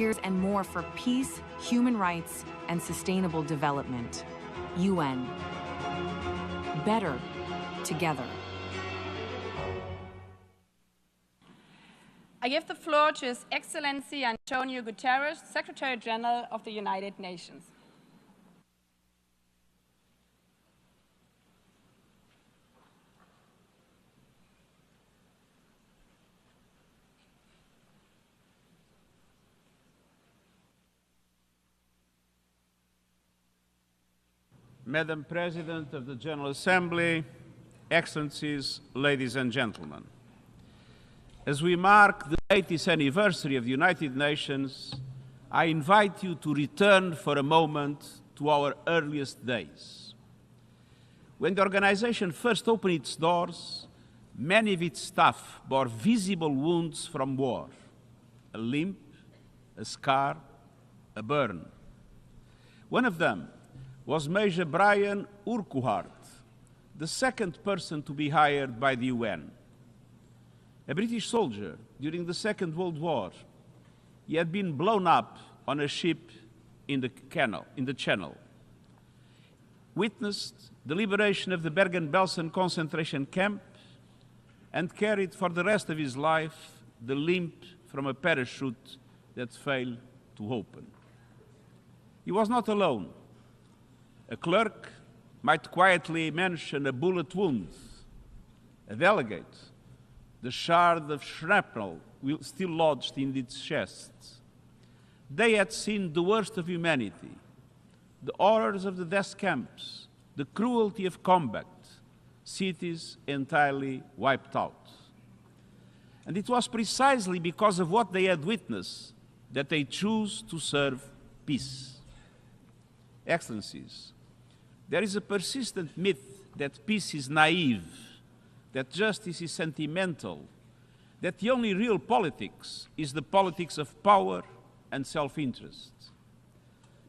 years and more for peace, human rights, and sustainable development. UN. Better together. I give the floor to His Excellency Antonio Guterres, Secretary General of the United Nations. Madam President of the General Assembly, Excellencies, ladies and gentlemen, as we mark the 80th anniversary of the United Nations, I invite you to return for a moment to our earliest days. When the organization first opened its doors, many of its staff bore visible wounds from war: a limp, a scar, a burn. One of them was Major Brian Urquhart, the second person to be hired by the UN. A British soldier during the Second World War. He had been blown up on a ship in the Channel. Witnessed the liberation of the Bergen-Belsen concentration camp and carried for the rest of his life the limp from a parachute that failed to open. He was not alone. A clerk might quietly mention a bullet wound. A delegate, the shard of shrapnel still lodged in its chest. They had seen the worst of humanity, the horrors of the death camps, the cruelty of combat, cities entirely wiped out. And it was precisely because of what they had witnessed that they chose to serve peace. Excellencies, there is a persistent myth that peace is naive, that justice is sentimental, that the only real politics is the politics of power and self-interest.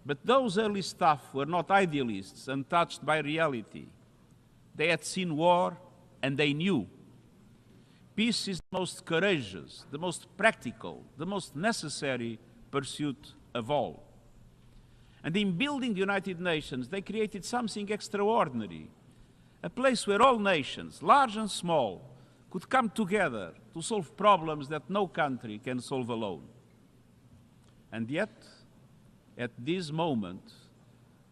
But those early staff were not idealists untouched by reality. They had seen war and they knew. Peace is the most courageous, the most practical, the most necessary pursuit of all. And in building the United Nations, they created something extraordinary, a place where all nations, large and small, could come together to solve problems that no country can solve alone. And yet, at this moment,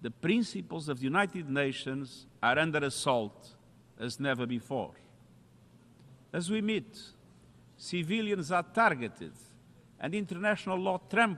the principles of the United Nations are under assault as never before. As we meet, civilians are targeted and international law trampled